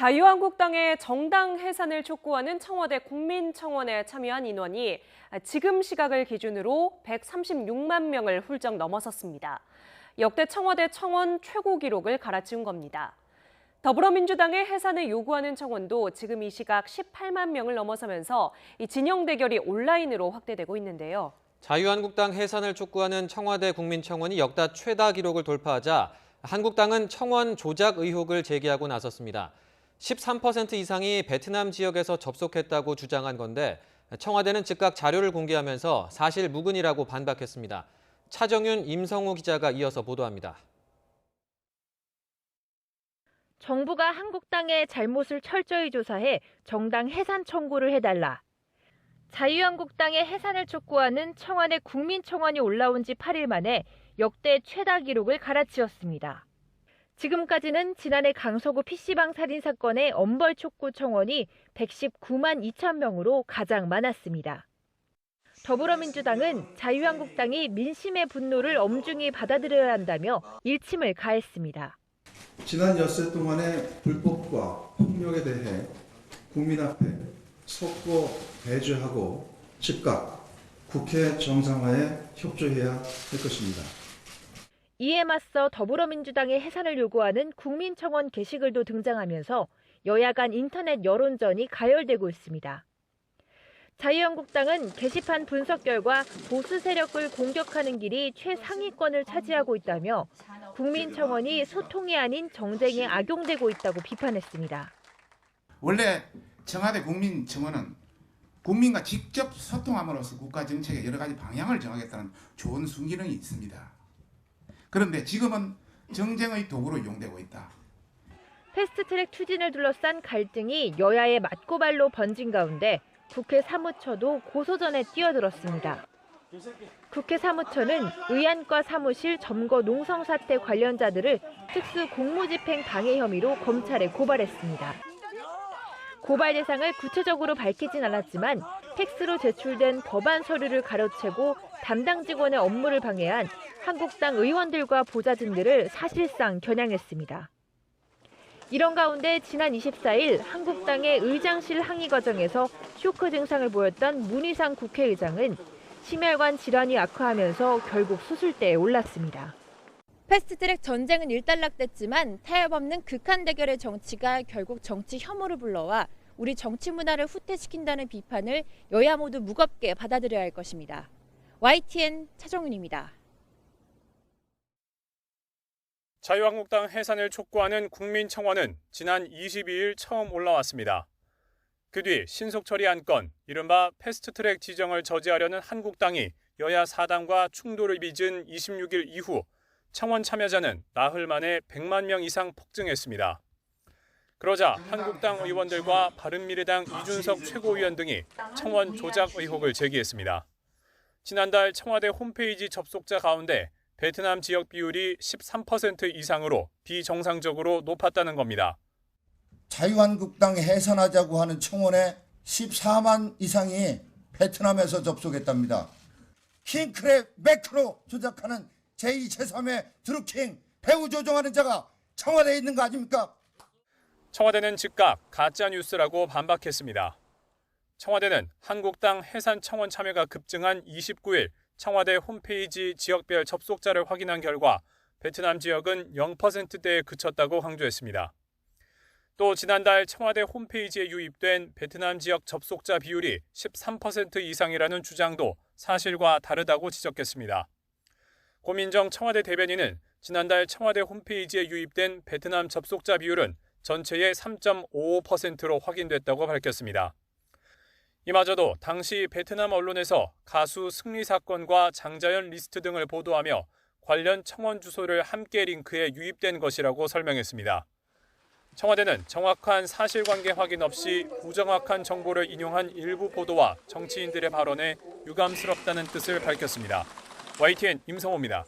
자유한국당의 정당 해산을 촉구하는 청와대 국민청원에 참여한 인원이 지금 시각을 기준으로 136만 명을 훌쩍 넘어섰습니다. 역대 청와대 청원 최고 기록을 갈아치운 겁니다. 더불어민주당의 해산을 요구하는 청원도 지금 이 시각 18만 명을 넘어서면서 이 진영 대결이 온라인으로 확대되고 있는데요. 자유한국당 해산을 촉구하는 청와대 국민청원이 역대 최다 기록을 돌파하자 한국당은 청원 조작 의혹을 제기하고 나섰습니다. 13% 이상이 베트남 지역에서 접속했다고 주장한 건데 청와대는 즉각 자료를 공개하면서 사실 무근이라고 반박했습니다. 차정윤, 임성우 기자가 이어서 보도합니다. 정부가 한국당의 잘못을 철저히 조사해 정당 해산 청구를 해달라. 자유한국당의 해산을 촉구하는 청와대 국민청원이 올라온 지 8일 만에 역대 최다 기록을 갈아치웠습니다. 지금까지는 지난해 강서구 PC방 살인 사건의 엄벌 촉구 청원이 119만 2천 명으로 가장 많았습니다. 더불어민주당은 자유한국당이 민심의 분노를 엄중히 받아들여야 한다며 일침을 가했습니다. 지난 엿새 동안의 불법과 폭력에 대해 국민 앞에 속고 배제하고 즉각 국회 정상화에 협조해야 할 것입니다. 이에 맞서 더불어민주당의 해산을 요구하는 국민청원 게시글도 등장하면서 여야 간 인터넷 여론전이 가열되고 있습니다. 자유한국당은 게시판 분석 결과 보수 세력을 공격하는 길이 최상위권을 차지하고 있다며 국민청원이 소통이 아닌 정쟁에 악용되고 있다고 비판했습니다. 원래 청와대 국민청원은 국민과 직접 소통함으로써 국가 정책의 여러 가지 방향을 정하겠다는 좋은 순기능이 있습니다. 그런데 지금은 정쟁의 도구로 이용되고 있다. 패스트트랙 추진을 둘러싼 갈등이 여야의 맞고발로 번진 가운데 국회 사무처도 고소전에 뛰어들었습니다. 국회 사무처는 의안과 사무실 점거 농성 사태 관련자들을 특수 공무집행 방해 혐의로 검찰에 고발했습니다. 고발 대상을 구체적으로 밝히진 않았지만 팩스로 제출된 법안 서류를 가로채고 담당 직원의 업무를 방해한 한국당 의원들과 보좌진들을 사실상 겨냥했습니다. 이런 가운데 지난 24일 한국당의 의장실 항의 과정에서 쇼크 증상을 보였던 문희상 국회의장은 심혈관 질환이 악화하면서 결국 수술대에 올랐습니다. 패스트트랙 전쟁은 일단락됐지만 타협 없는 극한 대결의 정치가 결국 정치 혐오를 불러와 우리 정치 문화를 후퇴시킨다는 비판을 여야 모두 무겁게 받아들여야 할 것입니다. YTN 차정윤입니다. 자유한국당 해산을 촉구하는 국민청원은 지난 22일 처음 올라왔습니다. 그 뒤 신속 처리 안건, 이른바 패스트트랙 지정을 저지하려는 한국당이 여야 4당과 충돌을 빚은 26일 이후 청원 참여자는 나흘 만에 100만 명 이상 폭증했습니다. 그러자 한국당 의원들과 바른미래당 이준석 최고위원 등이 청원 조작 의혹을 제기했습니다. 지난달 청와대 홈페이지 접속자 가운데 베트남 지역 비율이 13% 이상으로 비정상적으로 높았다는 겁니다. 자유한국당 해산하자고 하는 청원에 14만 이상이 베트남에서 접속했답니다. 킹크랩 매크로 조작하는 제2, 제3의 드루킹 배후 조종하는 자가 청와대에 있는 거 아닙니까? 청와대는 즉각 가짜뉴스라고 반박했습니다. 청와대는 한국당 해산 청원 참여가 급증한 29일 청와대 홈페이지 지역별 접속자를 확인한 결과 베트남 지역은 0%대에 그쳤다고 강조했습니다. 또 지난달 청와대 홈페이지에 유입된 베트남 지역 접속자 비율이 13% 이상이라는 주장도 사실과 다르다고 지적했습니다. 고민정 청와대 대변인은 지난달 청와대 홈페이지에 유입된 베트남 접속자 비율은 전체의 3.55%로 확인됐다고 밝혔습니다. 이마저도 당시 베트남 언론에서 가수 승리 사건과 장자연 리스트 등을 보도하며 관련 청원 주소를 함께 링크해 유입된 것이라고 설명했습니다. 청와대는 정확한 사실관계 확인 없이 부정확한 정보를 인용한 일부 보도와 정치인들의 발언에 유감스럽다는 뜻을 밝혔습니다. YTN 임성호입니다.